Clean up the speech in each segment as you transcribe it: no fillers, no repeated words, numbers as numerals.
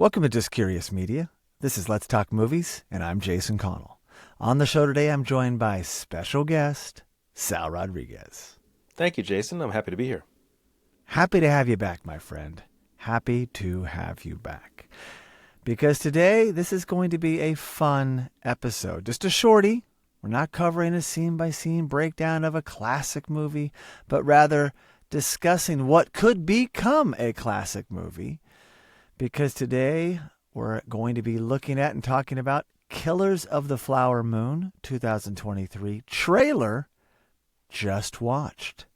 Welcome to Just Curious Media. This is Let's Talk Movies, and I'm Jason Connell. On the show today, I'm joined by special guest, Sal Rodriguez. Thank you, Jason. I'm happy to be here. Happy to have you back, my friend. Happy to have you back. Because today, this is going to be a fun episode. Just a shorty. We're not covering a scene-by-scene breakdown of a classic movie, but rather discussing what could become a classic movie. Because today, we're going to be looking at and talking about Killers of the Flower Moon 2023 trailer just watched.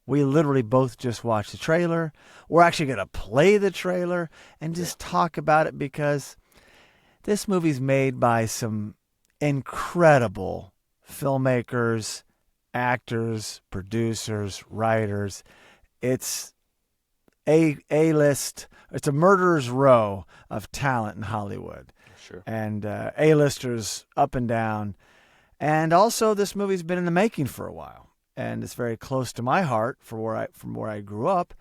We literally both just watched the trailer. We're actually going to play the trailer and just talk about it because this movie's made by some incredible filmmakers, actors, producers, writers. It's A-list. It's a murderer's row of talent in Hollywood. Sure. And A-listers up and down. And also, this movie's been in the making for a while. And it's very close to my heart from where I grew up.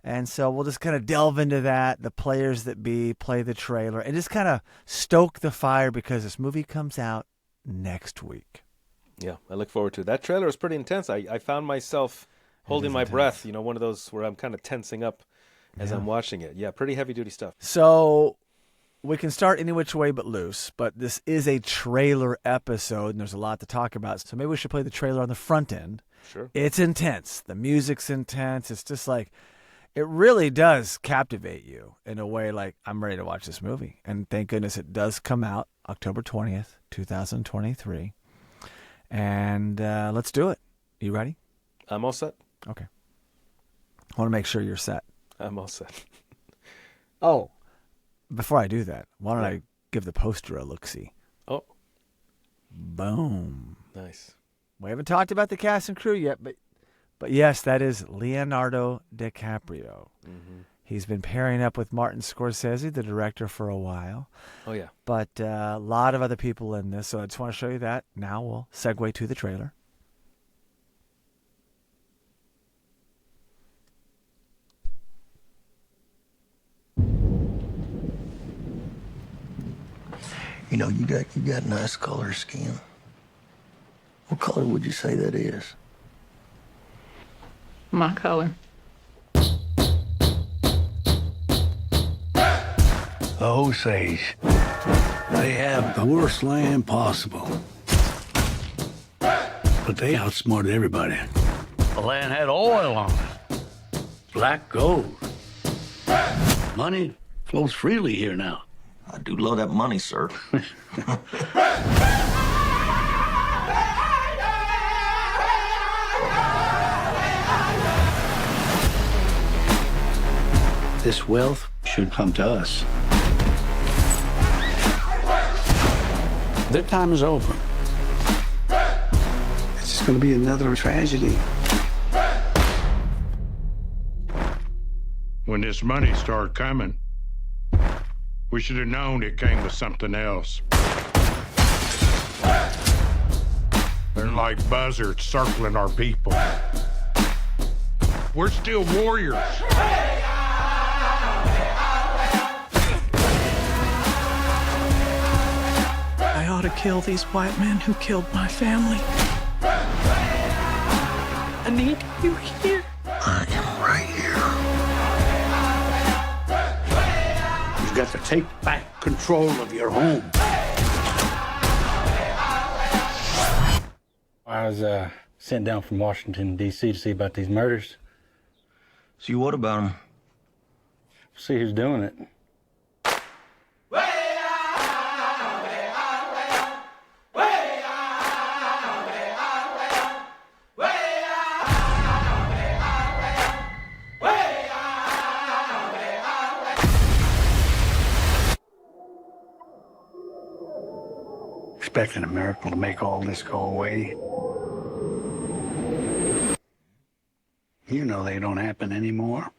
And so we'll just kind of delve into that, the players that be, play the trailer, and just kind of stoke the fire because this movie comes out next week. Yeah, I look forward to it. That trailer was pretty intense. I found myself holding my breath, one of those where I'm kind of tensing up as I'm watching it. Yeah, pretty heavy-duty stuff. So we can start any which way but loose, but this is a trailer episode, and there's a lot to talk about. So maybe we should play the trailer on the front end. Sure. It's intense. The music's intense. It's just like, it really does captivate you in a way like, I'm ready to watch this movie. And thank goodness it does come out October 20th, 2023. And let's do it. You ready? I'm all set. Okay. I want to make sure you're set. I'm all set. Oh, before I do that, why don't I give the poster a look-see? Oh. Boom. Nice. We haven't talked about the cast and crew yet, but yes, that is Leonardo DiCaprio. Mm-hmm. He's been pairing up with Martin Scorsese, the director, for a while. Oh, yeah. But a lot of other people in this, so I just want to show you that. Now we'll segue to the trailer. You got nice color skin. What color would you say that is? My color. Osage. They have the worst land possible. But they outsmarted everybody. The land had oil on it. Black gold. Money flows freely here now. I do love that money, sir. This wealth should come to us. Their time is over. It's just going to be another tragedy. When this money started coming, we should have known it came with something else. They're like buzzards circling our people. We're still warriors. I ought to kill these white men who killed my family. I need you here. I am right here. You've got to take back control of your home. I was sent down from Washington, D.C. to see about these murders. See, what about him? See who's doing it. Expecting a miracle to make all this go away. You know they don't happen anymore.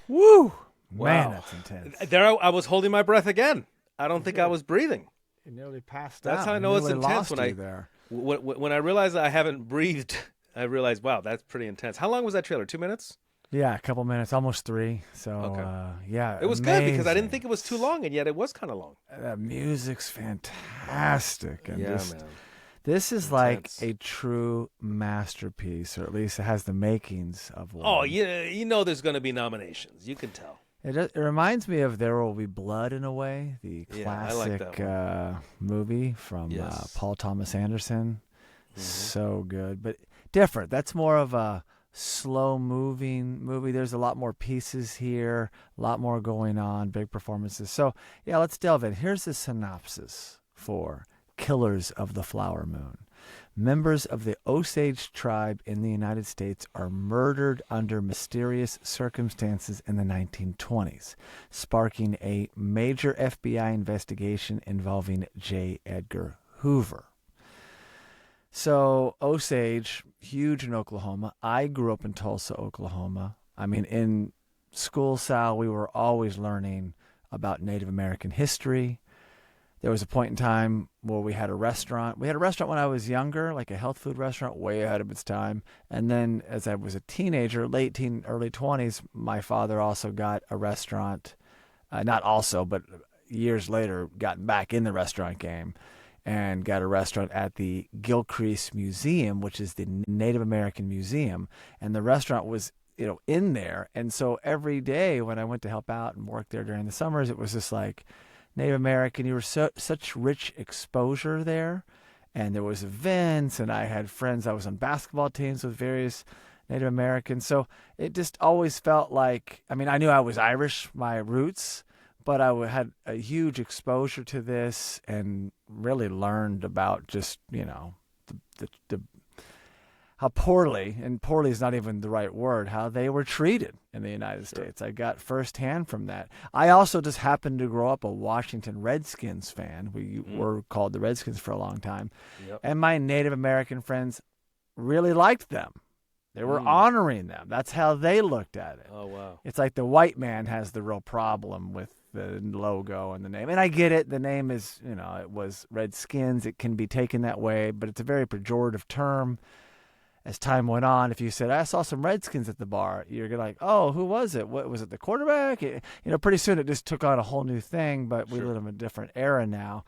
Woo! Wow. Man, that's intense. There I was holding my breath again. I don't think I was breathing. You nearly passed That's out. how I You know it's nearly intense lost when you there. when I realize I haven't breathed. I realize, wow, that's pretty intense. How long was that trailer? 2 minutes? Yeah, a couple minutes, almost 3. So, Okay. yeah, It was good because I didn't amazing. think it was too long, and yet it was kind of long. The music's fantastic. And Yeah, man. this is Intense. like a true masterpiece, or at least it has the makings of one. Oh, yeah, you know there's going to be nominations. You can tell. It reminds me of There Will Be Blood in a way, the Yeah, I like classic that movie from Yes. Paul Thomas Anderson. So good, but different. That's more of a slow-moving movie. There's a lot more pieces here, a lot more going on, big performances. So, yeah, let's delve in. Here's the synopsis for Killers of the Flower Moon. Members of the Osage tribe in the United States are murdered under mysterious circumstances in the 1920s, sparking a major FBI investigation involving J. Edgar Hoover. So, Osage, huge in Oklahoma. I grew up in Tulsa, Oklahoma. I mean, in school, Sal, we were always learning about Native American history. There was a point in time where we had a restaurant. We had a restaurant when I was younger, like a health food restaurant, way ahead of its time. And then as I was a teenager, late teen, early 20s, my father also got a restaurant. Not also, but years later, got back in the restaurant game and got a restaurant at the Gilcrease Museum, which is the Native American Museum. And the restaurant was, in there. And so every day when I went to help out and work there during the summers, it was just like, Native American, you were such rich exposure there, and there was events, and I had friends. I was on basketball teams with various Native Americans, so it just always felt like, I mean, I knew I was Irish, my roots, but I had a huge exposure to this and really learned about just, the how poorly, and poorly is not even the right word, how they were treated in the United States. I got firsthand from that. I also just happened to grow up a Washington Redskins fan. We were called the Redskins for a long time. Yep. And my Native American friends really liked them. They were honoring them. That's how they looked at it. Oh, wow. It's like the white man has the real problem with the logo and the name. And I get it. The name is, it was Redskins. It can be taken that way, but it's a very pejorative term. As time went on, if you said, I saw some Redskins at the bar, you're like, oh, who was it? What was it, the quarterback? Pretty soon it just took on a whole new thing, but we live in a different era now.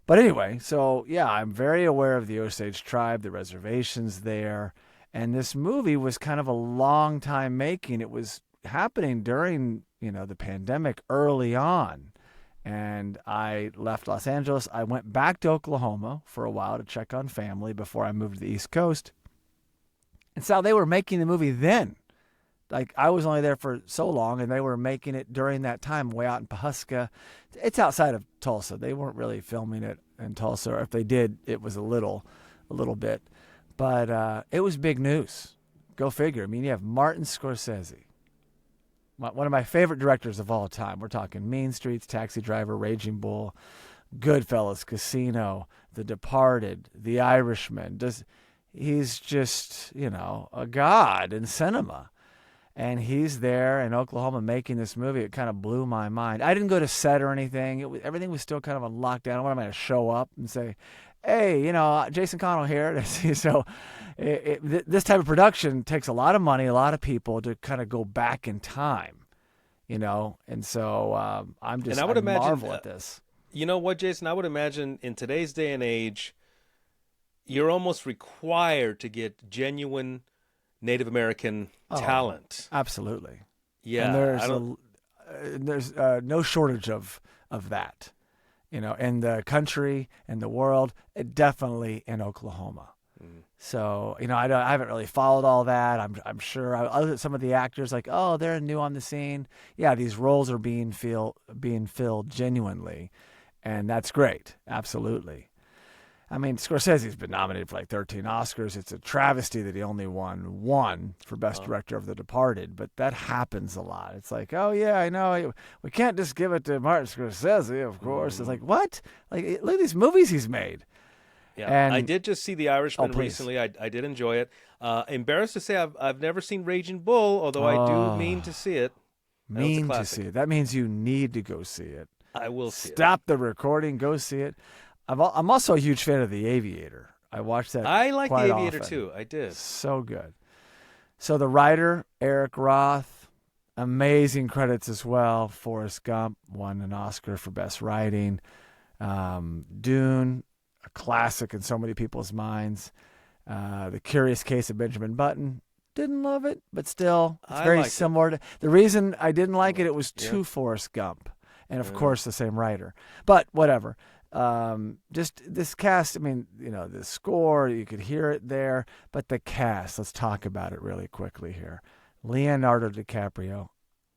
But anyway, so yeah, I'm very aware of the Osage tribe, the reservations there. And this movie was kind of a long time making. It was happening during, the pandemic early on. And I left Los Angeles. I went back to Oklahoma for a while to check on family before I moved to the East Coast. And so they were making the movie then. Like, I was only there for so long, and they were making it during that time way out in Pawhuska. It's outside of Tulsa. They weren't really filming it in Tulsa. Or if they did, it was a little bit. But it was big news. Go figure. I mean, you have Martin Scorsese, one of my favorite directors of all time. We're talking Mean Streets, Taxi Driver, Raging Bull, Goodfellas, Casino, The Departed, The Irishman. He's just, a god in cinema. And he's there in Oklahoma making this movie. It kind of blew my mind. I didn't go to set or anything. Everything was still kind of on lockdown. What am I going to show up and say, hey, Jason Connell here? So this type of production takes a lot of money, a lot of people to kind of go back in time, And so I marvel at this. You know what, Jason? I would imagine in today's day and age, you're almost required to get genuine Native American talent. Absolutely. Yeah. And there's no shortage of that, in the country, in the world, definitely in Oklahoma. So, I haven't really followed all that. I'm sure some of the actors they're new on the scene. Yeah, these roles are being filled genuinely, and that's great. Absolutely. I mean, Scorsese's been nominated for 13 Oscars. It's a travesty that he only won one for Best Director of The Departed, but that happens a lot. It's like, oh, yeah, I know. We can't just give it to Martin Scorsese, of course. It's like, what? Look at these movies he's made. Yeah, and I did just see The Irishman please. recently. I did enjoy it. Embarrassed to say I've never seen Raging Bull, although I do mean to see it. To see it. That means you need to go see it. I will see it. Stop the recording. Go see it. I'm also a huge fan of The Aviator. I watched that. I like The quite Aviator often. too. I did. So good. So the writer, Eric Roth, amazing credits as well. Forrest Gump won an Oscar for Best Writing. Dune, a classic in so many people's minds. The Curious Case of Benjamin Button. Didn't love it, but still, it's very similar. The reason I didn't like it was too Forrest Gump. And, of course, the same writer. But whatever. Just this cast, I mean, the score, you could hear it there. But the cast, let's talk about it really quickly here. Leonardo DiCaprio.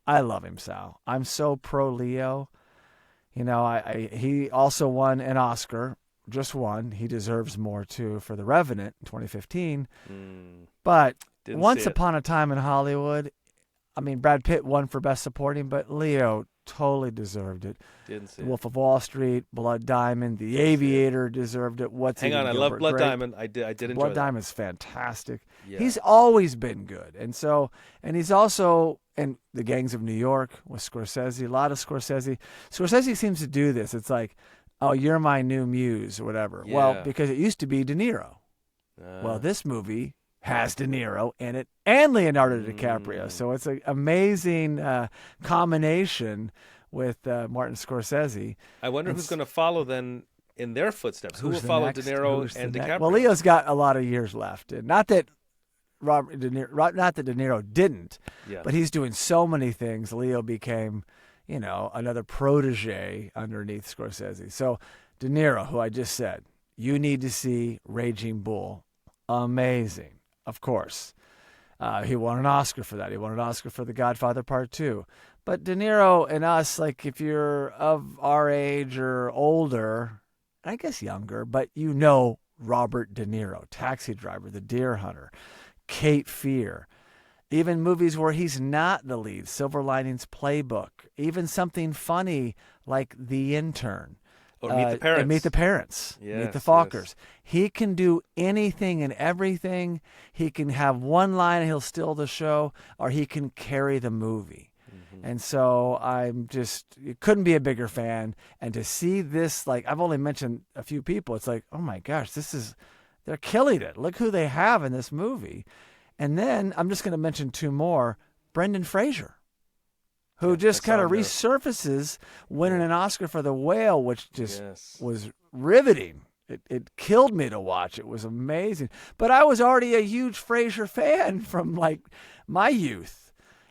I love him, Sal. I'm so pro Leo. He also won an Oscar, just one. He deserves more, too, for The Revenant in 2015. But Once Upon a Time in Hollywood, I mean, Brad Pitt won for Best Supporting, but Leo totally deserved it. Didn't see Wolf of Wall Street, Blood Diamond, The Aviator deserved it. Hang on, I love Blood Diamond. I did enjoy Blood that. Diamond's fantastic. Yeah. He's always been good. And he's also in The Gangs of New York with Scorsese, a lot of Scorsese. Scorsese seems to do this. It's like, oh, you're my new muse or whatever. Yeah. Well, because it used to be De Niro. Well, this movie has De Niro in it and Leonardo DiCaprio. So it's an amazing combination with Martin Scorsese. I wonder who's going to follow then in their footsteps. Who will follow De Niro and DiCaprio? Well, Leo's got a lot of years left. And not that De Niro didn't, but he's doing so many things. Leo became, another protege underneath Scorsese. So De Niro, who I just said, you need to see Raging Bull. Amazing. Of course. He won an Oscar for that. He won an Oscar for The Godfather Part 2. But De Niro and us, like if you're of our age or older, I guess younger, but Robert De Niro, Taxi Driver, The Deer Hunter, Cape Fear, even movies where he's not the lead, Silver Linings Playbook, even something funny like The Intern. Or Meet the Parents. Meet the Parents. Yes, Meet the Fockers. yes. He can do anything and everything. He can have one line and he'll steal the show, or he can carry the movie. And so it couldn't be a bigger fan. And to see this, like I've only mentioned a few people, it's like, oh my gosh, they're killing it. Look who they have in this movie. And then I'm just going to mention two more. Brendan Fraser, who just kind of resurfaces winning an Oscar for The Whale, which just was riveting. It killed me to watch. It was amazing. But I was already a huge Fraser fan from like my youth.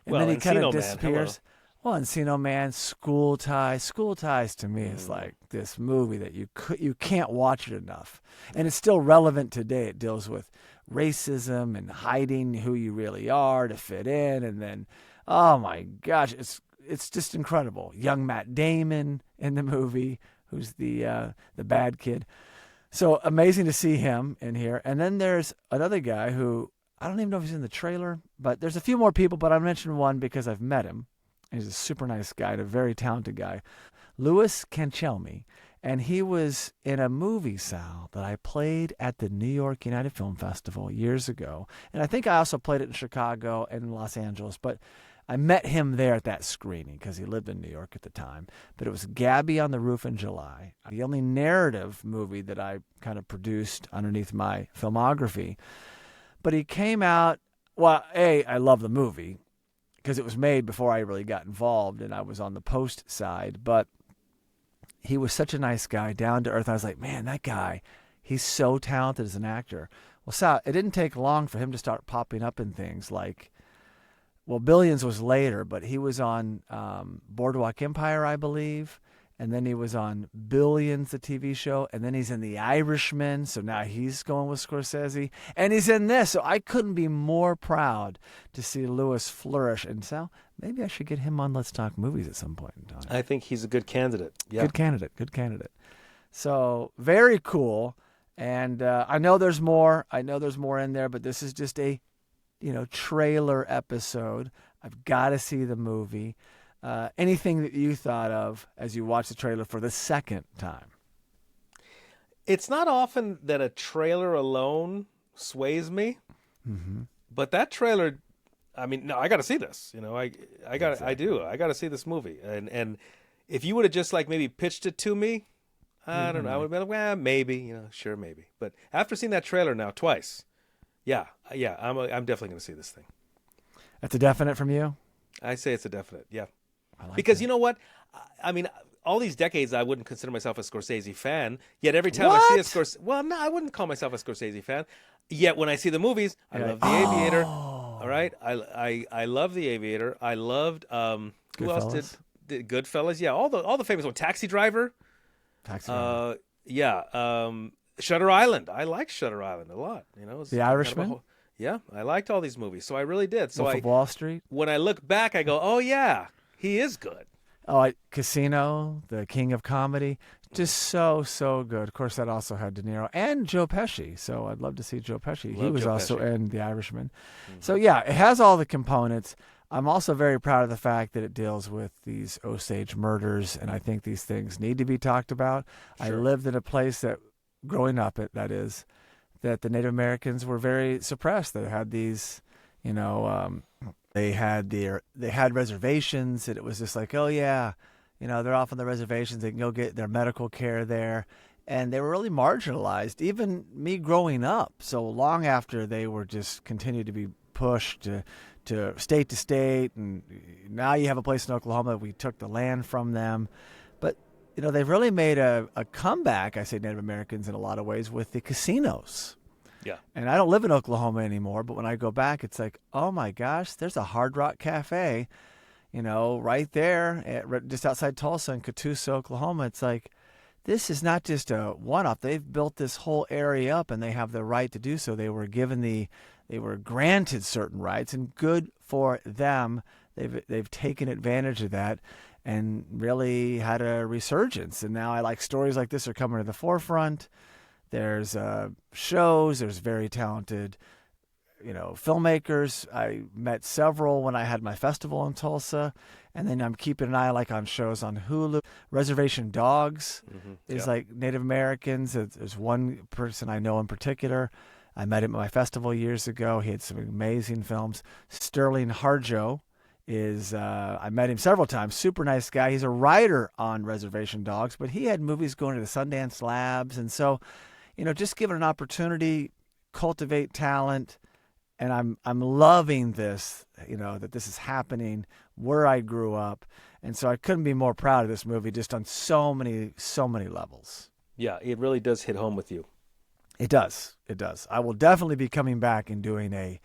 And then he kind of disappears. Well, Encino Man, School Ties. School Ties to me is like this movie that you can't watch it enough. And it's still relevant today. It deals with racism and hiding who you really are to fit in. And then, oh my gosh, it's just incredible. Young Matt Damon in the movie, who's the bad kid. So amazing to see him in here. And then there's another guy who, I don't even know if he's in the trailer, but there's a few more people, but I mentioned one because I've met him. He's a super nice guy and a very talented guy. Louis Cancelmi. And he was in a movie, Sal, that I played at the New York United Film Festival years ago. And I think I also played it in Chicago and in Los Angeles. But I met him there at that screening because he lived in New York at the time. But it was Gabby on the Roof in July, the only narrative movie that I kind of produced underneath my filmography. But he came out, well, I love the movie because it was made before I really got involved and I was on the post side. But he was such a nice guy, down to earth. I was like, man, that guy, he's so talented as an actor. Well, Sal, it didn't take long for him to start popping up in things like, well, Billions was later, but he was on Boardwalk Empire, I believe. And then he was on Billions, the TV show. And then he's in The Irishman. So now he's going with Scorsese. And he's in this. So I couldn't be more proud to see Louis flourish. And Sal, maybe I should get him on Let's Talk Movies at some point in time. I think he's a good candidate. Yeah. Good candidate. So very cool. And I know there's more. I know there's more in there. But this is just a, trailer episode. I've got to see the movie. Anything that you thought of as you watched the trailer for the second time? It's not often that a trailer alone sways me, but that trailer, I mean, no, I got to see this. I got to see this movie. And if you would have just like maybe pitched it to me, I don't know. I would have been like, well, maybe, sure, maybe. But after seeing that trailer now twice, yeah, I'm definitely going to see this thing. That's a definite from you? I say it's a definite, yeah. I like Because that. you know what? I mean, all these decades, I wouldn't consider myself a Scorsese fan. Yet every time I see a Scorsese, well, no, I wouldn't call myself a Scorsese fan. Yet when I see the movies, I love The Aviator. All right, I love The Aviator. I loved who else did Goodfellas? Yeah, all the famous ones. Taxi Driver. Yeah. Shutter Island. I like Shutter Island a lot. The Irishman. Yeah, I liked all these movies, so I really did. So Wolf of Wall Street. When I look back, I go, oh yeah, he is good. Oh, Casino, the king of comedy, just so good. Of course, that also had De Niro and Joe Pesci. So I'd love to see Joe Pesci. He was also in The Irishman. Mm-hmm. So yeah, it has all the components. I'm also very proud of the fact that it deals with these Osage murders, and I think these things need to be talked about. Sure. I lived in a place that, growing up, that the Native Americans were very suppressed. They had these, they had reservations, and it was just like, oh yeah, they're off on the reservations. They can go get their medical care there, and they were really marginalized. Even me growing up, so long after they were just continued to be pushed to state, and now you have a place in Oklahoma. We took the land from them, but they've really made a comeback. I say Native Americans in a lot of ways with the casinos. Yeah. And I don't live in Oklahoma anymore, but when I go back, it's like, oh my gosh, there's a Hard Rock Cafe, right there, just outside Tulsa in Catoosa, Oklahoma. It's like, this is not just a one-off. They've built this whole area up, and they have the right to do so. They were granted certain rights, and good for them. They've taken advantage of that and really had a resurgence. And now I like stories like this are coming to the forefront. There's shows. There's very talented, filmmakers. I met several when I had my festival in Tulsa, and then I'm keeping an eye on shows on Hulu. Reservation Dogs is like Native Americans. There's one person I know in particular. I met him at my festival years ago. He had some amazing films. Sterling Harjo I met him several times. Super nice guy. He's a writer on Reservation Dogs, but he had movies going to the Sundance Labs. And so, just give it an opportunity, cultivate talent. And I'm loving this, that this is happening where I grew up. And so I couldn't be more proud of this movie just on so many levels. Yeah, it really does hit home with you. It does. I will definitely be coming back and doing a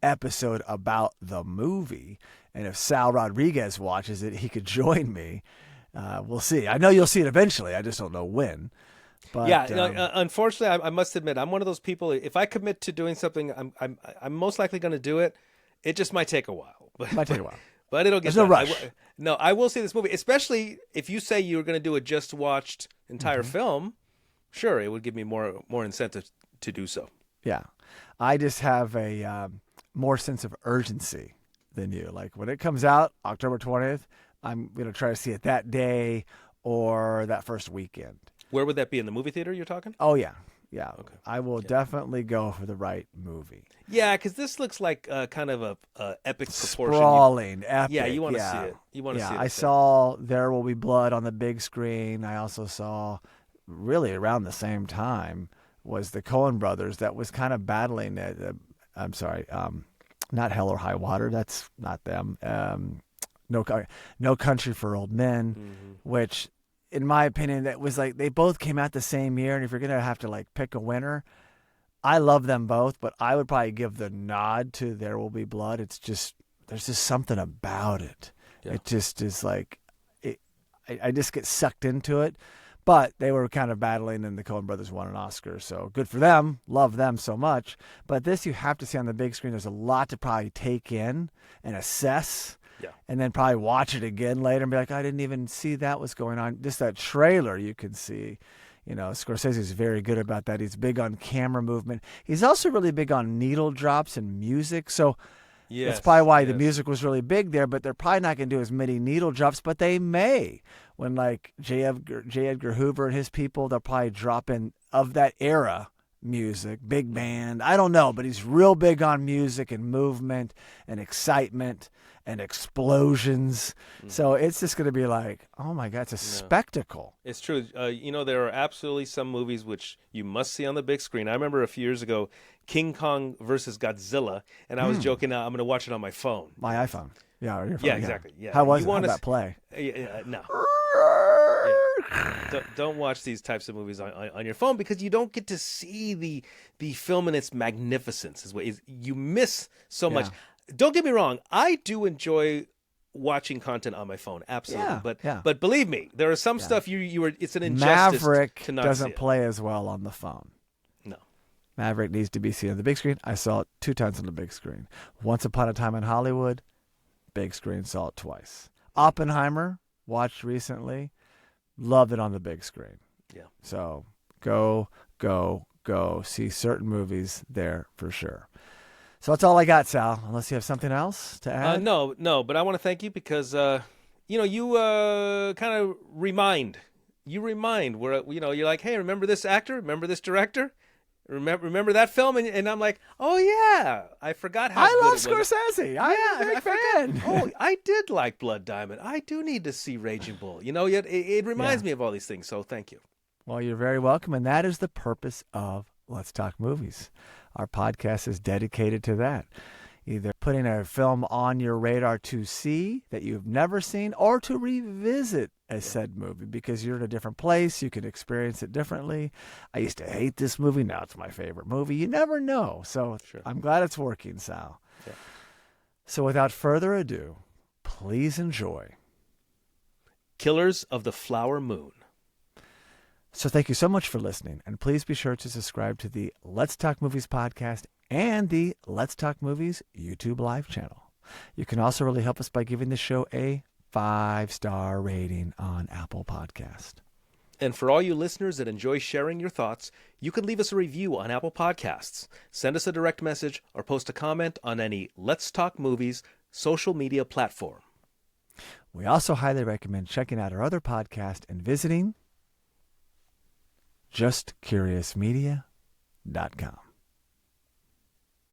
episode about the movie. And if Sal Rodriguez watches it, he could join me. We'll see. I know you'll see it eventually. I just don't know when. But, unfortunately, I must admit, I'm one of those people. If I commit to doing something, I'm most likely going to do it. It just might take a while. But it'll get. There's no rush. I will see this movie, especially if you say you were going to do a just watched entire film. Sure, it would give me more incentive to do so. Yeah, I just have a more sense of urgency than you. Like when it comes out, October 20th, I'm going to try to see it that day or that first weekend. Where would that be, in the movie theater you're talking? Oh, yeah. Okay. I will definitely go for the right movie. Yeah, because this looks like kind of a epic proportion. Sprawling, epic. Yeah, you want to see it. You want to see it. I saw There Will Be Blood on the big screen. I also saw, really around the same time, was the Coen brothers that was kind of battling not Hell or High Water. That's not them. No Country for Old Men, which, in my opinion, that was like they both came out the same year. And if you're gonna have to pick a winner, I love them both, but I would probably give the nod to There Will Be Blood. It's just there's just something about it. Yeah. It just is like I just get sucked into it. But they were kind of battling, and the Coen brothers won an Oscar, so good for them. Love them so much. But this you have to see on the big screen. There's a lot to probably take in and assess, and then probably watch it again later and be like, I didn't even see that was going on. Just that trailer you can see. Scorsese is very good about that. He's big on camera movement. He's also really big on needle drops and music. So that's probably why the music was really big there, but they're probably not going to do as many needle drops, but they may. When J. Edgar Hoover and his people, they'll probably drop in of that era music, big band. I don't know, but he's real big on music and movement and excitement. and explosions. So it's just going to be like, oh my God, it's a spectacle. It's true. There are absolutely some movies which you must see on the big screen. I remember a few years ago, King Kong versus Godzilla, and I was joking, I'm going to watch it on my phone. My iPhone. Yeah, or your phone. Yeah, exactly. Yeah. How was it? How'd that play? No. Don't watch these types of movies on your phone because you don't get to see the film in its magnificence. You miss so much. Don't get me wrong. I do enjoy watching content on my phone, absolutely. But believe me, there are some stuff it's an injustice Maverick to not doesn't see it. play as well on the phone. No. Maverick needs to be seen on the big screen. I saw it 2 times on the big screen. Once Upon a Time in Hollywood, big screen, saw it twice. Oppenheimer, watched recently, loved it on the big screen. Yeah. So go see certain movies there for sure. So that's all I got, Sal, unless you have something else to add. No, but I want to thank you because, you kind of remind where, you're like, hey, remember this actor? Remember this director? Remember that film? And I'm like, oh, yeah. I forgot how good I love it was. Scorsese. I'm a big fan. Oh, I did like Blood Diamond. I do need to see Raging Bull. It reminds me of all these things, so thank you. Well, you're very welcome, and that is the purpose of Let's Talk Movies. Our podcast is dedicated to that. Either putting a film on your radar to see that you've never seen or to revisit a said movie because you're in a different place. You can experience it differently. I used to hate this movie. Now it's my favorite movie. You never know. So I'm glad it's working, Sal. Yeah. So without further ado, please enjoy Killers of the Flower Moon. So thank you so much for listening, and please be sure to subscribe to the Let's Talk Movies podcast and the Let's Talk Movies YouTube live channel. You can also really help us by giving the show a 5-star rating on Apple Podcast. And for all you listeners that enjoy sharing your thoughts, you can leave us a review on Apple Podcasts, send us a direct message, or post a comment on any Let's Talk Movies social media platform. We also highly recommend checking out our other podcast and visiting justcuriousmedia.com.